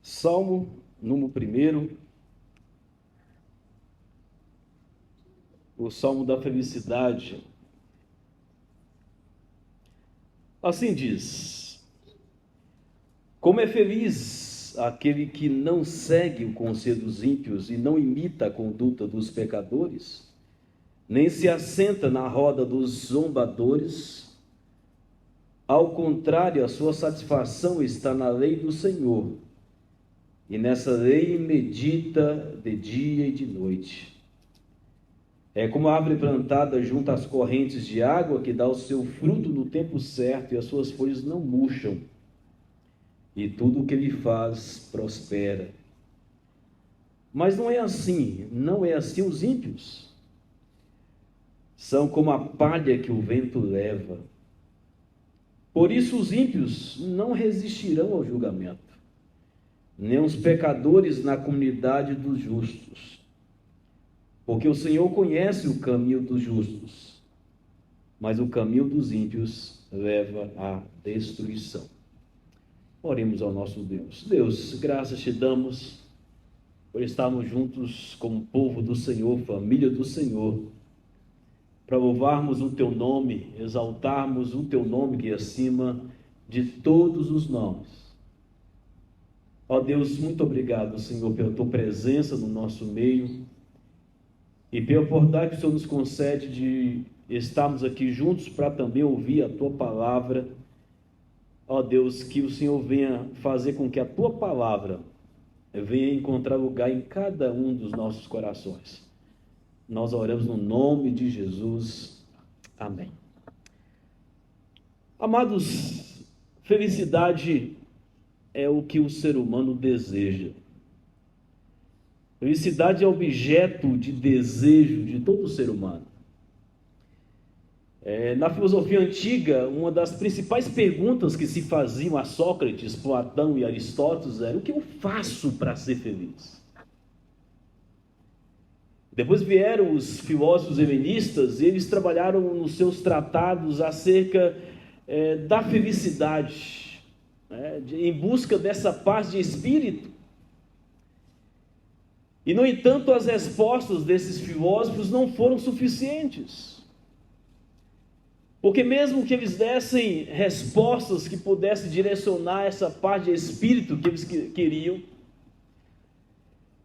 Salmo número 1, o Salmo da Felicidade. Assim diz: como é feliz aquele que não segue o conselho dos ímpios e não imita a conduta dos pecadores, nem se assenta na roda dos zombadores. Ao contrário, a sua satisfação está na lei do Senhor, e nessa lei medita de dia e de noite. É como a árvore plantada junto às correntes de água, que dá o seu fruto no tempo certo, e as suas folhas não murcham, e tudo o que ele faz prospera. Mas não é assim os ímpios. São como a palha que o vento leva. Por isso os ímpios não resistirão ao julgamento, nem os pecadores na comunidade dos justos. Porque o Senhor conhece o caminho dos justos, mas o caminho dos ímpios leva à destruição. Oremos ao nosso Deus. Deus, graças te damos por estarmos juntos como povo do Senhor, família do Senhor, para louvarmos o teu nome, exaltarmos o teu nome que é acima de todos os nomes. Ó Deus, muito obrigado, Senhor, pela tua presença no nosso meio e pela oportunidade que o Senhor nos concede de estarmos aqui juntos para também ouvir a tua palavra. Ó Deus, que o Senhor venha fazer com que a tua palavra venha encontrar lugar em cada um dos nossos corações. Nós oramos no nome de Jesus. Amém. Amados, felicidade é o que o ser humano deseja. Felicidade é objeto de desejo de todo ser humano. Na filosofia antiga, uma das principais perguntas que se faziam a Sócrates, Platão e Aristóteles era: o que eu faço para ser feliz? Depois vieram os filósofos helenistas e eles trabalharam nos seus tratados acerca da felicidade, em busca dessa paz de espírito. E, no entanto, as respostas desses filósofos não foram suficientes. Porque mesmo que eles dessem respostas que pudessem direcionar essa paz de espírito que eles queriam,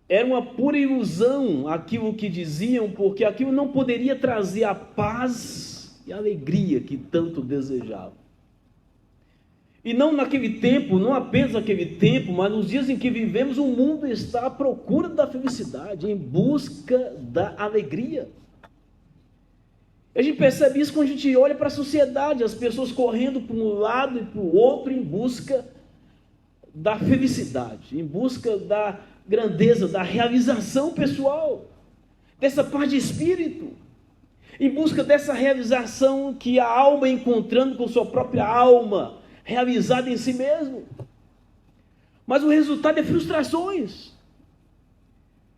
era uma pura ilusão aquilo que diziam, porque aquilo não poderia trazer a paz e a alegria que tanto desejavam. E não naquele tempo, não apenas naquele tempo, mas nos dias em que vivemos, o mundo está à procura da felicidade, em busca da alegria. A gente percebe isso quando a gente olha para a sociedade, as pessoas correndo para um lado e para o outro em busca da felicidade, em busca da grandeza, da realização pessoal, dessa paz de espírito, em busca dessa realização que a alma encontrando com sua própria alma, realizada em si mesmo. Mas o resultado é frustrações,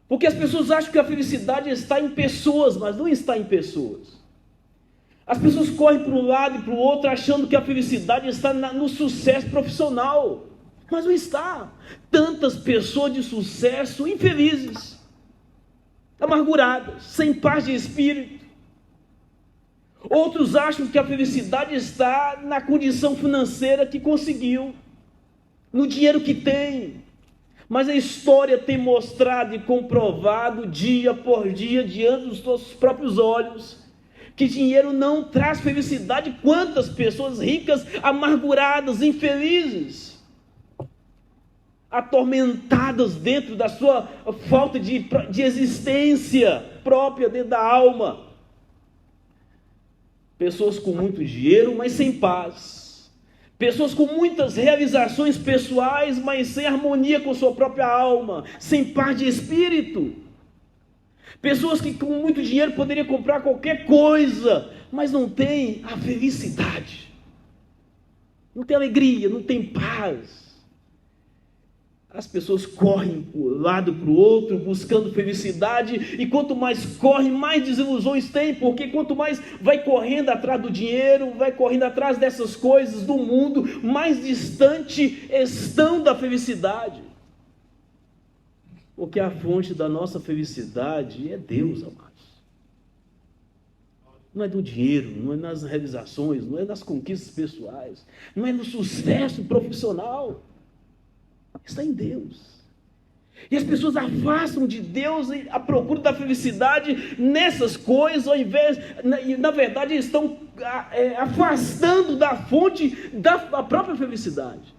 porque as pessoas acham que a felicidade está em pessoas, mas não está em pessoas. As pessoas correm para um lado e para o outro achando que a felicidade está no sucesso profissional, mas não está. Tantas pessoas de sucesso infelizes, amarguradas, sem paz de espírito. Outros acham que a felicidade está na condição financeira que conseguiu, no dinheiro que tem. Mas a história tem mostrado e comprovado dia por dia, diante dos nossos próprios olhos, que dinheiro não traz felicidade. Quantas pessoas ricas, amarguradas, infelizes, atormentadas dentro da sua falta de existência própria dentro da alma. Pessoas com muito dinheiro, mas sem paz. Pessoas com muitas realizações pessoais, mas sem harmonia com sua própria alma, sem paz de espírito. Pessoas que com muito dinheiro poderiam comprar qualquer coisa, mas não tem a felicidade, não tem alegria, não tem paz. As pessoas correm para um lado para o outro, buscando felicidade, e quanto mais correm, mais desilusões tem, porque quanto mais vai correndo atrás do dinheiro, vai correndo atrás dessas coisas do mundo, mais distante estão da felicidade. Porque a fonte da nossa felicidade é Deus, amados. Não é do dinheiro, não é nas realizações, não é nas conquistas pessoais, não é no sucesso profissional. Está em Deus. E as pessoas afastam de Deus a procura da felicidade nessas coisas, ao invés, na verdade, estão afastando da fonte da própria felicidade.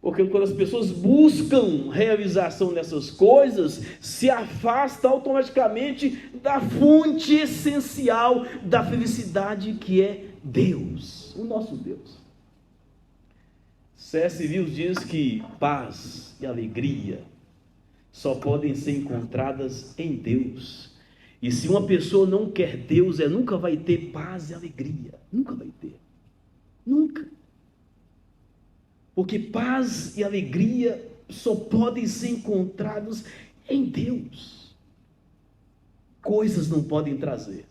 Porque quando as pessoas buscam realização nessas coisas, se afasta automaticamente da fonte essencial da felicidade, que é Deus, o nosso Deus. C.S. Lewis diz que paz e alegria só podem ser encontradas em Deus. E se uma pessoa não quer Deus, ela nunca vai ter paz e alegria. Nunca vai ter. Nunca. Porque paz e alegria só podem ser encontrados em Deus. Coisas não podem trazer.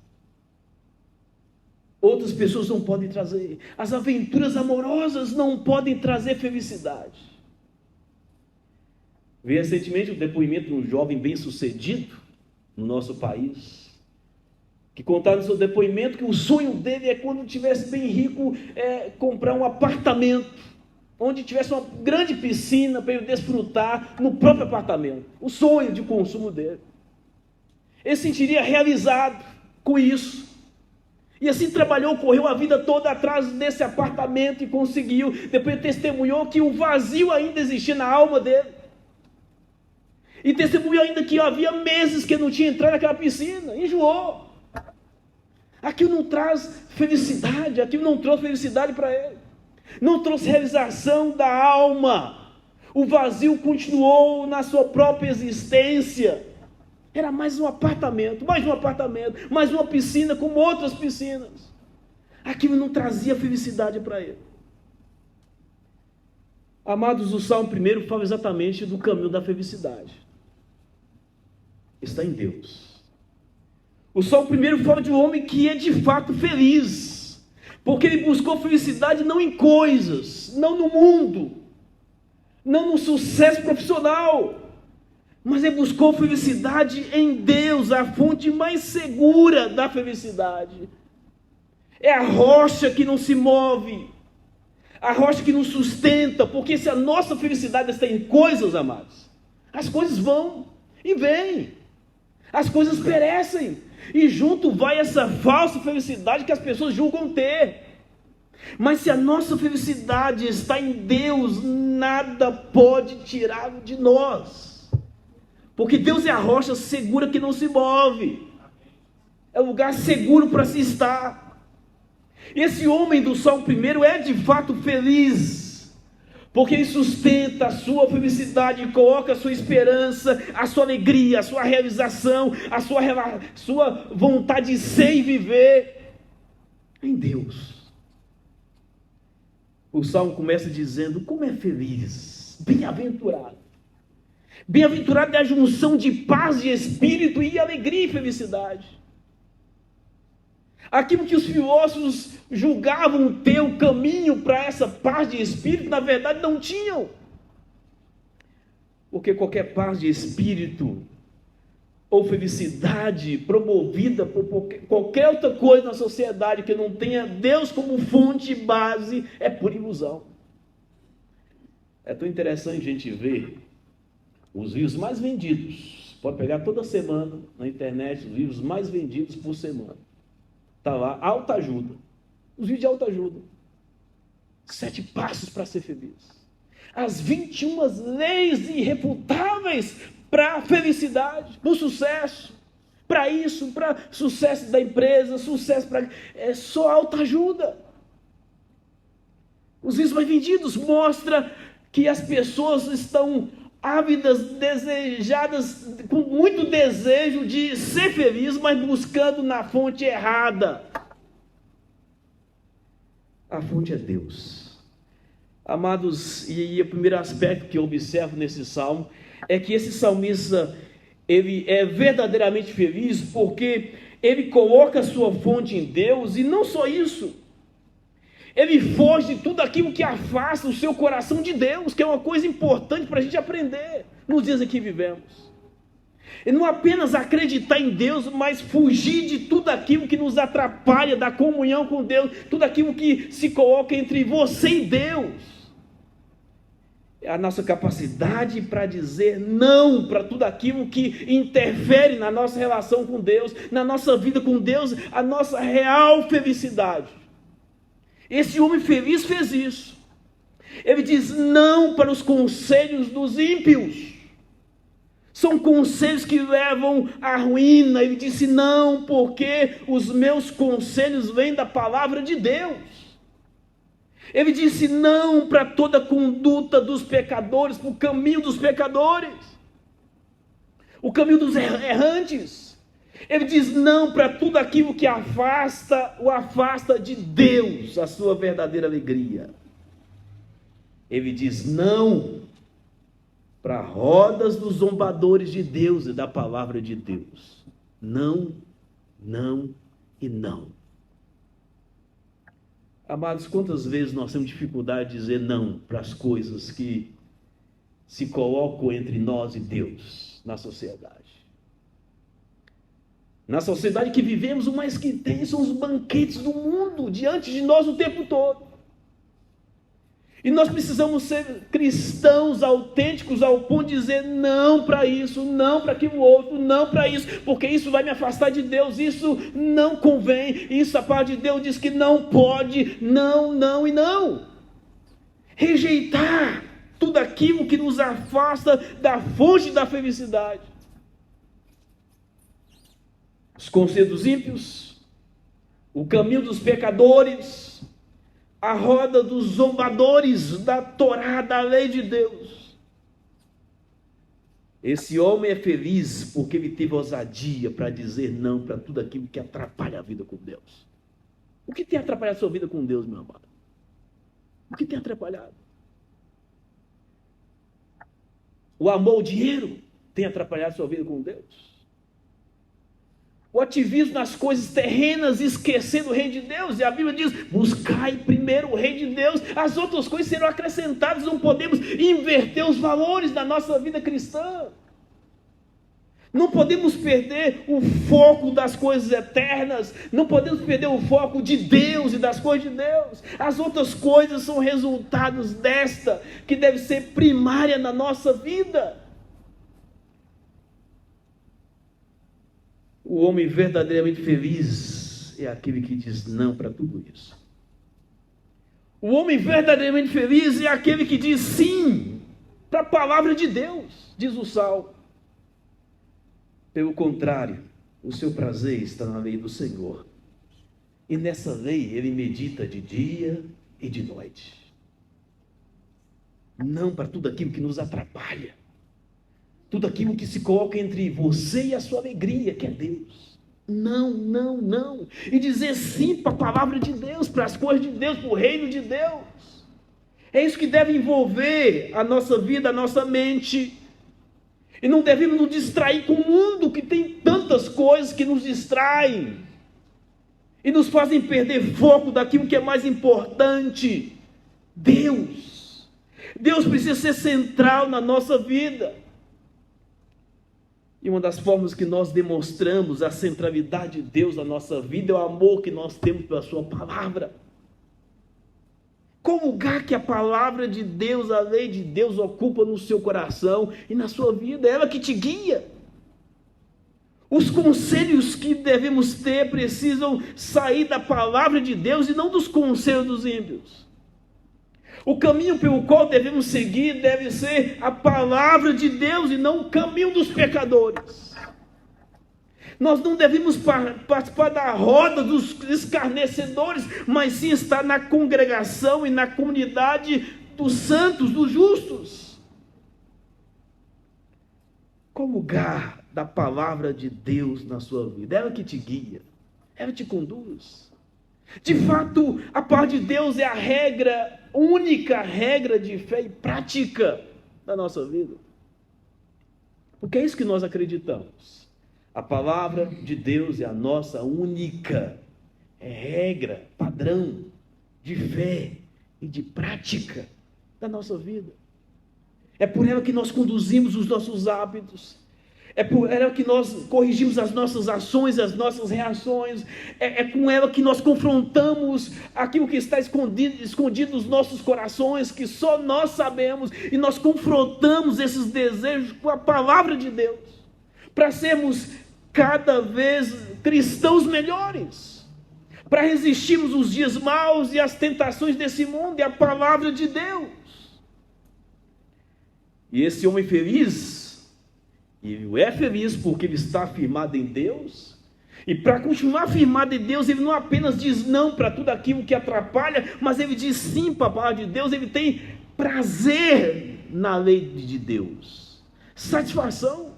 Outras pessoas não podem trazer. As aventuras amorosas não podem trazer felicidade. Vi recentemente o depoimento de um jovem bem-sucedido no nosso país, que contava no seu depoimento que o sonho dele é, quando estivesse bem rico, comprar um apartamento, onde tivesse uma grande piscina para ele desfrutar no próprio apartamento. O sonho de consumo dele. Ele se sentiria realizado com isso. E assim trabalhou, correu a vida toda atrás desse apartamento e conseguiu. Depois testemunhou que o vazio ainda existia na alma dele. E testemunhou ainda que havia meses que ele não tinha entrado naquela piscina. Enjoou. Aquilo não traz felicidade, aquilo não trouxe felicidade para ele. Não trouxe realização da alma. O vazio continuou na sua própria existência. Era mais um apartamento, mais uma piscina como outras piscinas. Aquilo não trazia felicidade para ele. Amados, o Salmo 1 fala exatamente do caminho da felicidade. Está em Deus. O Salmo 1 fala de um homem que é de fato feliz, porque ele buscou felicidade não em coisas, não no mundo, não no sucesso profissional, mas ele buscou felicidade em Deus, a fonte mais segura da felicidade. É a rocha que não se move, a rocha que nos sustenta, porque se a nossa felicidade está em coisas, amados, as coisas vão e vêm, as coisas perecem, e junto vai essa falsa felicidade que as pessoas julgam ter. Mas se a nossa felicidade está em Deus, nada pode tirá-lo de nós. Porque Deus é a rocha segura que não se move. É o lugar seguro para se estar. Esse homem do Salmo 1 é de fato feliz, porque ele sustenta a sua felicidade, coloca a sua esperança, a sua alegria, a sua realização, a sua vontade de ser e viver em Deus. O Salmo começa dizendo: como é feliz, bem-aventurado. Bem-aventurado é a junção de paz de espírito e alegria e felicidade. Aquilo que os filósofos julgavam ter o caminho para essa paz de espírito, na verdade não tinham. Porque qualquer paz de espírito ou felicidade promovida por qualquer outra coisa na sociedade que não tenha Deus como fonte e base é pura ilusão. É tão interessante a gente ver os livros mais vendidos. Pode pegar toda semana na internet os livros mais vendidos por semana. Está lá, autoajuda. Os livros de autoajuda. 7 passos para ser feliz. As 21 leis irrefutáveis para a felicidade, para o sucesso. Para isso, para sucesso da empresa, sucesso para... É só autoajuda. Os livros mais vendidos mostram que as pessoas estão ávidas, desejadas, com muito desejo de ser feliz, mas buscando na fonte errada. A fonte é Deus. Amados, e o primeiro aspecto que eu observo nesse salmo é que esse salmista, ele é verdadeiramente feliz porque ele coloca a sua fonte em Deus, e não só isso, Ele foge de tudo aquilo que afasta o seu coração de Deus, que é uma coisa importante para a gente aprender nos dias em que vivemos. E não apenas acreditar em Deus, mas fugir de tudo aquilo que nos atrapalha da comunhão com Deus, tudo aquilo que se coloca entre você e Deus. É a nossa capacidade para dizer não para tudo aquilo que interfere na nossa relação com Deus, na nossa vida com Deus, a nossa real felicidade. Esse homem feliz fez isso. Ele diz não para os conselhos dos ímpios. São conselhos que levam à ruína. Ele disse não, porque os meus conselhos vêm da palavra de Deus. Ele disse não para toda a conduta dos pecadores, para o caminho dos pecadores, o caminho dos errantes. Ele diz não para tudo aquilo que o afasta de Deus, a sua verdadeira alegria. Ele diz não para rodas dos zombadores de Deus e da palavra de Deus. Não, não e não. Amados, quantas vezes nós temos dificuldade de dizer não para as coisas que se colocam entre nós e Deus na sociedade? Na sociedade que vivemos, o mais que tem são os banquetes do mundo diante de nós o tempo todo. E nós precisamos ser cristãos autênticos ao ponto de dizer não para isso, não para aquilo outro, não para isso, porque isso vai me afastar de Deus, isso não convém, isso a palavra de Deus diz que não pode, não, não e não. Rejeitar tudo aquilo que nos afasta da fonte da felicidade. Os conselhos dos ímpios, o caminho dos pecadores, a roda dos zombadores da Torá, da lei de Deus. Esse homem é feliz porque ele teve ousadia para dizer não para tudo aquilo que atrapalha a vida com Deus. O que tem atrapalhado a sua vida com Deus, meu amado? O que tem atrapalhado? O amor ao dinheiro tem atrapalhado a sua vida com Deus? O ativismo nas coisas terrenas, esquecendo o reino de Deus. E a Bíblia diz, buscai primeiro o reino de Deus, as outras coisas serão acrescentadas. Não podemos inverter os valores da nossa vida cristã. Não podemos perder o foco das coisas eternas. Não podemos perder o foco de Deus e das coisas de Deus. As outras coisas são resultados desta, que deve ser primária na nossa vida. O homem verdadeiramente feliz é aquele que diz não para tudo isso. O homem verdadeiramente feliz é aquele que diz sim para a palavra de Deus, diz o Salmo. Pelo contrário, o seu prazer está na lei do Senhor. E nessa lei ele medita de dia e de noite. Não para tudo aquilo que nos atrapalha. Tudo aquilo que se coloca entre você e a sua alegria, que é Deus. Não, não, não. E dizer sim para a palavra de Deus, para as coisas de Deus, para o reino de Deus. É isso que deve envolver a nossa vida, a nossa mente. E não devemos nos distrair com o mundo, que tem tantas coisas que nos distraem. E nos fazem perder foco daquilo que é mais importante. Deus. Deus precisa ser central na nossa vida. E uma das formas que nós demonstramos a centralidade de Deus na nossa vida é o amor que nós temos pela sua palavra. Qual lugar que a palavra de Deus, a lei de Deus ocupa no seu coração e na sua vida? É ela que te guia. Os conselhos que devemos ter precisam sair da palavra de Deus e não dos conselhos dos ímpios. O caminho pelo qual devemos seguir deve ser a palavra de Deus e não o caminho dos pecadores. Nós não devemos participar da roda dos escarnecedores, mas sim estar na congregação e na comunidade dos santos, dos justos. Qual o lugar da palavra de Deus na sua vida? Ela que te guia, ela te conduz. De fato, a palavra de Deus é a regra, única regra de fé e prática da nossa vida. Porque é isso que nós acreditamos. A palavra de Deus é a nossa única regra, padrão de fé e de prática da nossa vida. É por ela que nós conduzimos os nossos hábitos. É por ela que nós corrigimos as nossas ações, as nossas reações. É com ela que nós confrontamos aquilo que está escondido nos nossos corações, que só nós sabemos, e nós confrontamos esses desejos com a palavra de Deus, para sermos cada vez cristãos melhores, para resistirmos os dias maus e as tentações desse mundo e a palavra de Deus. E esse homem feliz, e ele é feliz porque ele está firmado em Deus, e para continuar firmado em Deus, ele não apenas diz não para tudo aquilo que atrapalha, mas ele diz sim para a palavra de Deus. Ele tem prazer na lei de Deus, satisfação.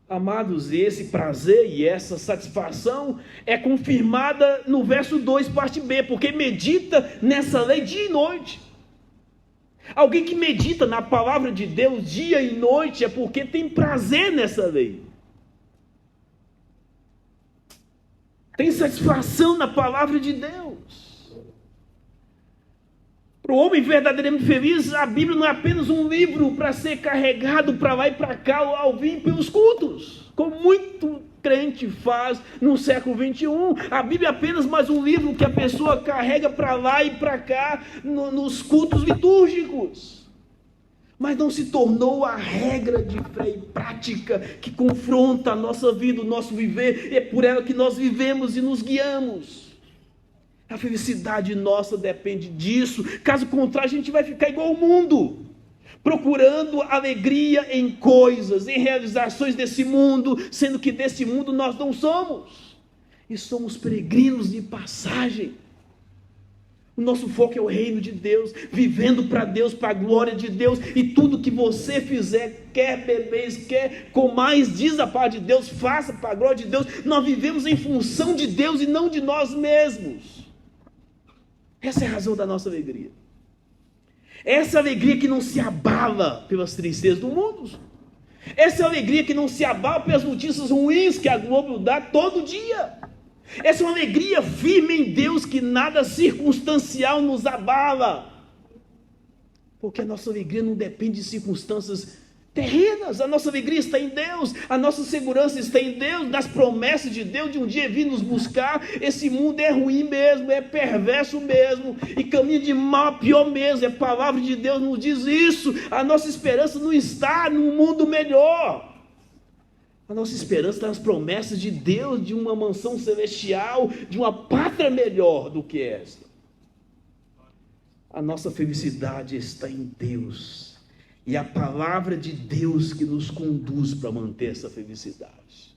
Amados, esse prazer e essa satisfação é confirmada no verso 2, parte B, porque medita nessa lei dia e noite. Alguém que medita na palavra de Deus dia e noite é porque tem prazer nessa lei. Tem satisfação na palavra de Deus. Para o homem verdadeiramente feliz, a Bíblia não é apenas um livro para ser carregado para lá e para cá ao vir pelos cultos, como muito crente faz no século 21. A Bíblia é apenas mais um livro que a pessoa carrega para lá e para cá nos cultos litúrgicos, mas não se tornou a regra de fé e prática que confronta a nossa vida, o nosso viver. É por ela que nós vivemos e nos guiamos. A felicidade nossa depende disso. Caso contrário, a gente vai ficar igual ao mundo, procurando alegria em coisas, em realizações desse mundo, sendo que desse mundo nós não somos, e somos peregrinos de passagem. O nosso foco é o reino de Deus, vivendo para Deus, para a glória de Deus, e tudo que você fizer, quer bebeis, quer comais, diz a palavra de Deus, faça para a glória de Deus. Nós vivemos em função de Deus e não de nós mesmos. Essa é a razão da nossa alegria. Essa alegria que não se abala pelas tristezas do mundo. Essa alegria que não se abala pelas notícias ruins que a Globo dá todo dia. Essa é uma alegria firme em Deus, que nada circunstancial nos abala. Porque a nossa alegria não depende de circunstâncias terrenas. A nossa alegria está em Deus. A nossa segurança está em Deus, nas promessas de Deus de um dia vir nos buscar. Esse mundo é ruim mesmo, é perverso mesmo, e caminho de mal a pior mesmo. A palavra de Deus nos diz isso. A nossa esperança não está num mundo melhor. A nossa esperança está nas promessas de Deus, de uma mansão celestial, de uma pátria melhor do que esta. A nossa felicidade está em Deus, e a palavra de Deus que nos conduz para manter essa felicidade.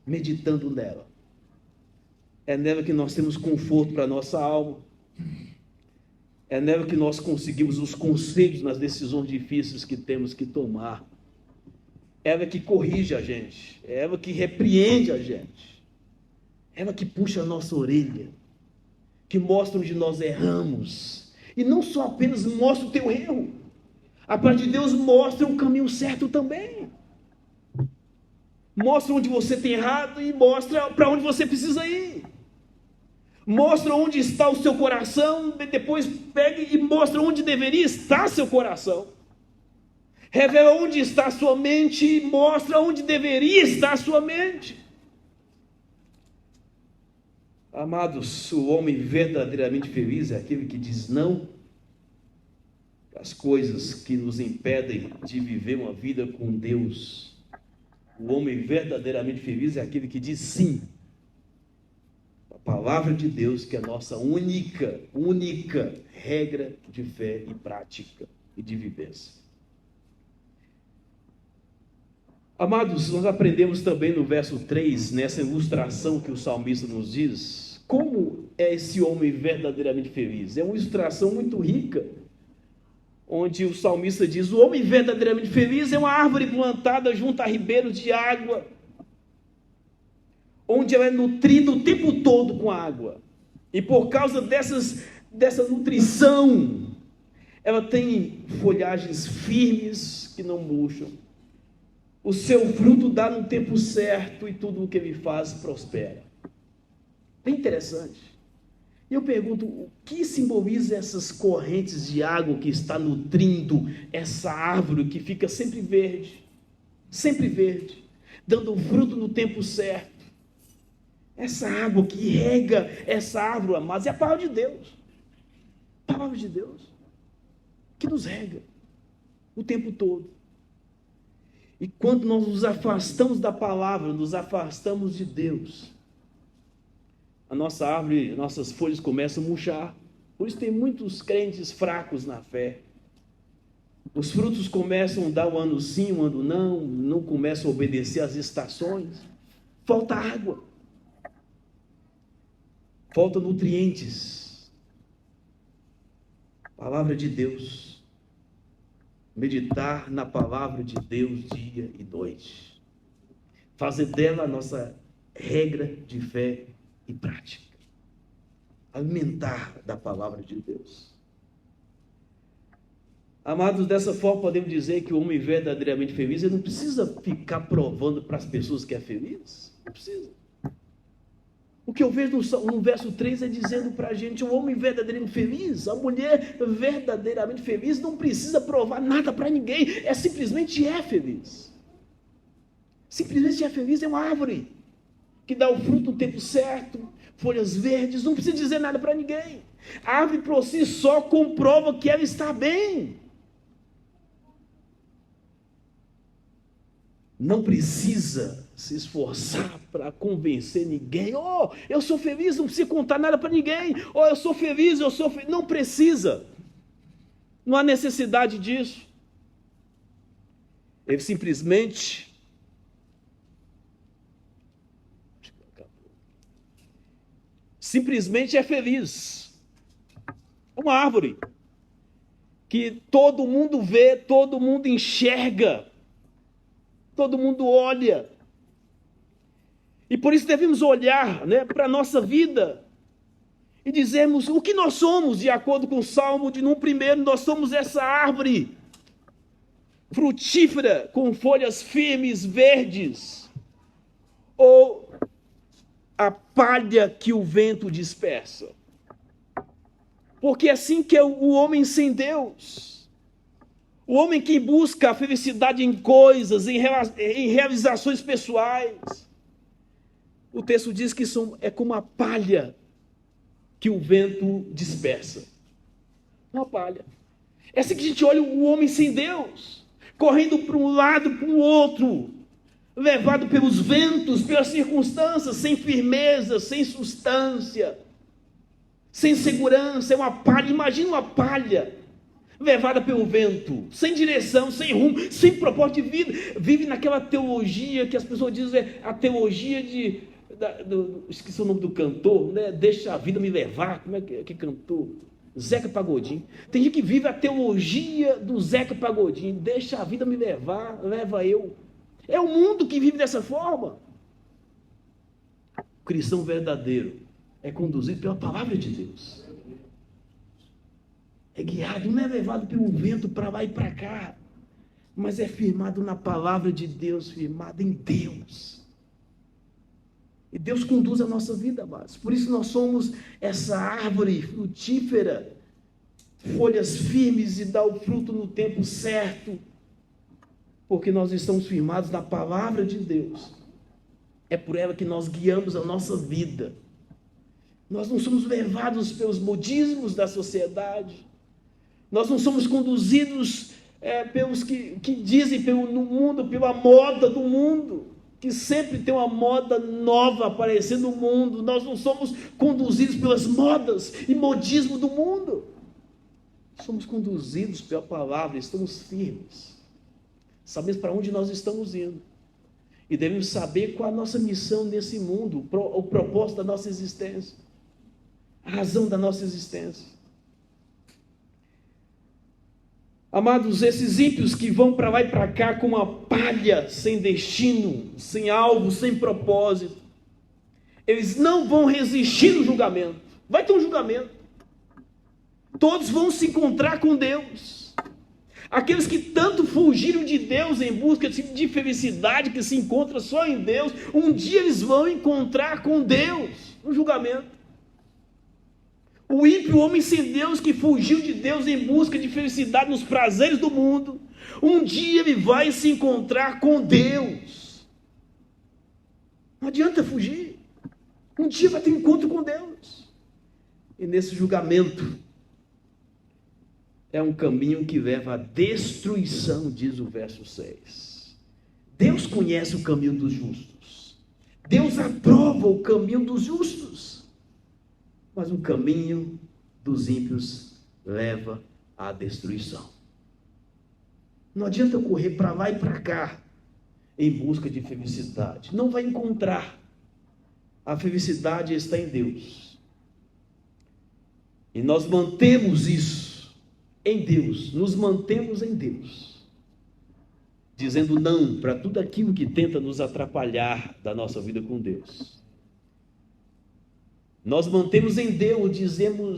Meditando nela. É nela que nós temos conforto para a nossa alma. É nela que nós conseguimos os conselhos nas decisões difíceis que temos que tomar. É ela que corrige a gente, é ela que repreende a gente, é ela que puxa a nossa orelha, que mostra onde nós erramos, e não só apenas mostra o teu erro, a palavra de Deus mostra o caminho certo também, mostra onde você tem errado e mostra para onde você precisa ir, mostra onde está o seu coração, depois pega e mostra onde deveria estar seu coração. Revela onde está a sua mente e mostra onde deveria estar a sua mente. Amados, o homem verdadeiramente feliz é aquele que diz não às coisas que nos impedem de viver uma vida com Deus. O homem verdadeiramente feliz é aquele que diz sim à palavra de Deus, que é a nossa única regra de fé e prática e de vivência. Amados, nós aprendemos também no verso 3, nessa ilustração que o salmista nos diz, como é esse homem verdadeiramente feliz. É uma ilustração muito rica, onde o salmista diz: o homem verdadeiramente feliz é uma árvore plantada junto a ribeiros de água, onde ela é nutrida o tempo todo com água, e por causa dessa nutrição, ela tem folhagens firmes que não murcham. O seu fruto dá no tempo certo e tudo o que ele faz prospera. Bem interessante. Eu pergunto, o que simboliza essas correntes de água que está nutrindo essa árvore que fica sempre verde, dando fruto no tempo certo? Essa água que rega essa árvore, amados, é a palavra de Deus. A palavra de Deus que nos rega o tempo todo. E quando nós nos afastamos da palavra, nos afastamos de Deus, a nossa árvore, nossas folhas começam a murchar. Por isso tem muitos crentes fracos na fé. Os frutos começam a dar um ano sim, um ano não começam a obedecer às estações. Falta água. Falta nutrientes. Palavra de Deus. Meditar na palavra de Deus dia e noite. Fazer dela a nossa regra de fé e prática. Alimentar da palavra de Deus. Amados, dessa forma podemos dizer que o homem verdadeiramente feliz, ele não precisa ficar provando para as pessoas que é feliz. Não precisa. O que eu vejo no verso 3 é dizendo para a gente, o homem verdadeiramente feliz, a mulher verdadeiramente feliz, não precisa provar nada para ninguém, simplesmente é feliz. Simplesmente é feliz, é uma árvore que dá o fruto no tempo certo, folhas verdes, não precisa dizer nada para ninguém. A árvore por si só comprova que ela está bem. Não precisa se esforçar para convencer ninguém. Oh, eu sou feliz, não precisa contar nada para ninguém. Oh, eu sou feliz, Não precisa. Não há necessidade disso. Ele simplesmente é feliz. Uma árvore que todo mundo vê, todo mundo enxerga, todo mundo olha. E por isso devemos olhar, para a nossa vida e dizermos o que nós somos, de acordo com o Salmo de 1, nós somos essa árvore frutífera, com folhas firmes, verdes, ou a palha que o vento dispersa. Porque é assim que é o homem sem Deus. O homem que busca a felicidade em coisas, em realizações pessoais. O texto diz que é como a palha que o vento dispersa. Uma palha. É assim que a gente olha o homem sem Deus, correndo para um lado, para o outro, levado pelos ventos, pelas circunstâncias, sem firmeza, sem substância, sem segurança. É uma palha. Imagina uma palha levada pelo vento, sem direção, sem rumo, sem propósito de vida. Vive naquela teologia que as pessoas dizem, a teologia esqueci o nome do cantor, deixa a vida me levar. Como é que cantou? Zeca Pagodinho. Tem gente que vive a teologia do Zeca Pagodinho, deixa a vida me levar, leva eu. É o mundo que vive dessa forma. O cristão verdadeiro é conduzido pela palavra de Deus. É guiado, não é levado pelo vento para lá e para cá, mas é firmado na palavra de Deus, firmado em Deus. E Deus conduz a nossa vida, amados. Por isso nós somos essa árvore frutífera, folhas firmes e dá o fruto no tempo certo, porque nós estamos firmados na palavra de Deus. É por ela que nós guiamos a nossa vida. Nós não somos levados pelos modismos da sociedade. Nós não somos conduzidos pelos que dizem no mundo, pela moda do mundo, que sempre tem uma moda nova aparecendo no mundo. Nós não somos conduzidos pelas modas e modismo do mundo. Somos conduzidos pela palavra, estamos firmes. Sabemos para onde nós estamos indo. E devemos saber qual a nossa missão nesse mundo, o propósito da nossa existência, a razão da nossa existência. Amados, esses ímpios que vão para lá e para cá com uma palha, sem destino, sem alvo, sem propósito, eles não vão resistir no julgamento. Vai ter um julgamento. Todos vão se encontrar com Deus. Aqueles que tanto fugiram de Deus em busca de felicidade, que se encontra só em Deus, um dia eles vão encontrar com Deus no julgamento. O ímpio, o homem sem Deus, que fugiu de Deus em busca de felicidade nos prazeres do mundo, um dia ele vai se encontrar com Deus. Não adianta fugir. Um dia vai ter encontro com Deus. E nesse julgamento, é um caminho que leva à destruição, diz o verso 6. Deus conhece o caminho dos justos. Deus aprova o caminho dos justos. Mas o caminho dos ímpios leva à destruição. Não adianta correr para lá e para cá em busca de felicidade. Não vai encontrar. A felicidade está em Deus. E nós mantemos isso em Deus. Nos mantemos em Deus. Dizendo não para tudo aquilo que tenta nos atrapalhar da nossa vida com Deus. Nós mantemos em Deus,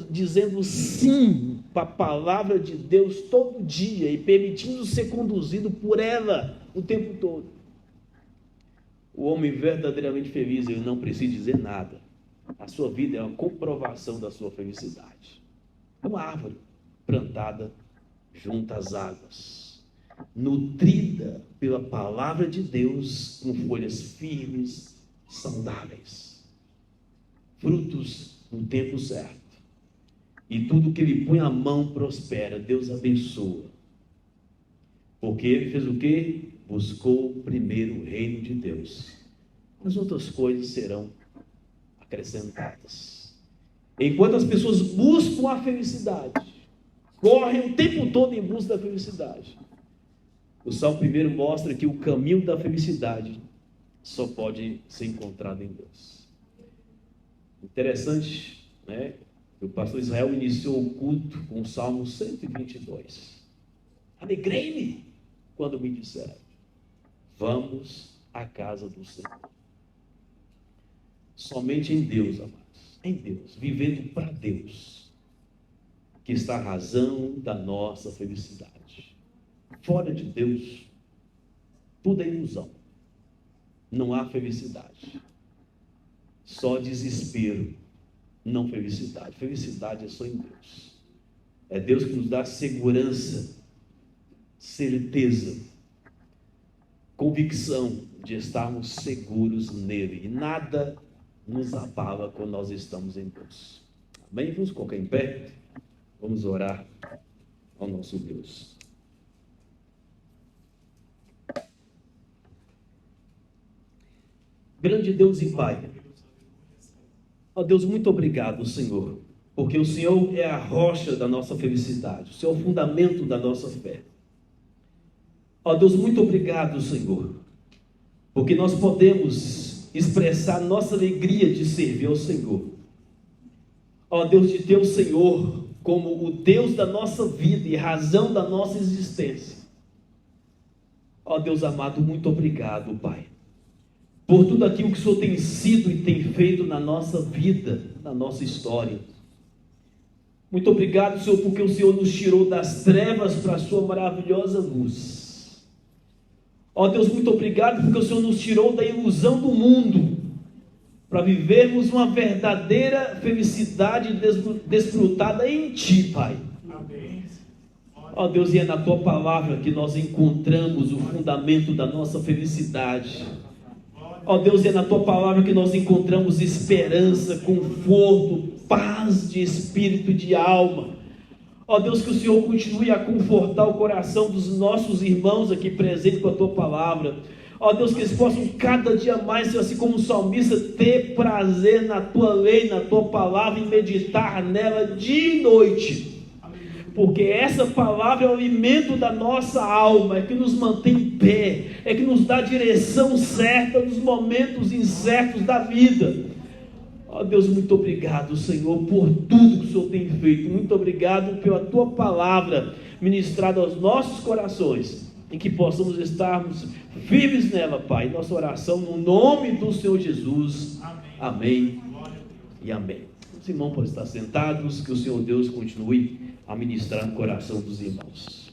dizendo sim para a palavra de Deus todo dia e permitindo ser conduzido por ela o tempo todo. O homem verdadeiramente feliz, ele não precisa dizer nada. A sua vida é uma comprovação da sua felicidade. É uma árvore plantada junto às águas, nutrida pela palavra de Deus, com folhas firmes, saudáveis, frutos no tempo certo. E tudo que ele põe a mão prospera. Deus abençoa. Porque ele fez o quê? Buscou primeiro o reino de Deus. As outras coisas serão acrescentadas. Enquanto as pessoas buscam a felicidade, correm o tempo todo em busca da felicidade, o Salmo 1 mostra que o caminho da felicidade só pode ser encontrado em Deus. Interessante, né? O pastor Israel iniciou o culto com o Salmo 122. Alegrei-me quando me disseram: vamos à casa do Senhor. Somente em Deus, amados, em Deus, vivendo para Deus, que está a razão da nossa felicidade. Fora de Deus, tudo é ilusão. Não há felicidade. Só desespero, não felicidade. Felicidade é só em Deus. É Deus que nos dá segurança, certeza, convicção de estarmos seguros nele. E nada nos abala quando nós estamos em Deus. Amém? Vamos colocar em pé. Vamos orar ao nosso Deus. Grande Deus e Pai, ó Deus, muito obrigado, Senhor, porque o Senhor é a rocha da nossa felicidade, o Senhor é o fundamento da nossa fé. Ó Deus, muito obrigado, Senhor, porque nós podemos expressar nossa alegria de servir ao Senhor. Ó Deus, de ter o Senhor como o Deus da nossa vida e razão da nossa existência. Ó Deus amado, muito obrigado, Pai, por tudo aquilo que o Senhor tem sido e tem feito na nossa vida, na nossa história. Muito obrigado, Senhor, porque o Senhor nos tirou das trevas para a sua maravilhosa luz. Ó Deus, muito obrigado porque o Senhor nos tirou da ilusão do mundo, para vivermos uma verdadeira felicidade desfrutada em Ti, Pai. Ó Deus, e é na Tua palavra que nós encontramos o fundamento da nossa felicidade. Ó Deus, é na Tua palavra que nós encontramos esperança, conforto, paz de espírito e de alma. Ó Deus, que o Senhor continue a confortar o coração dos nossos irmãos aqui presentes com a Tua palavra. Ó Deus, que eles possam cada dia mais, assim como o salmista, ter prazer na Tua lei, na Tua palavra e meditar nela dia e noite. Porque essa palavra é o alimento da nossa alma, é que nos mantém em pé, é que nos dá a direção certa nos momentos incertos da vida. Ó Deus, muito obrigado, Senhor, por tudo que o Senhor tem feito. Muito obrigado pela Tua palavra ministrada aos nossos corações, em que possamos estarmos firmes nela, Pai. Nossa oração no nome do Senhor Jesus. Amém e amém. Os irmãos podem estar sentados, que o Senhor Deus continue a ministrar no coração dos irmãos.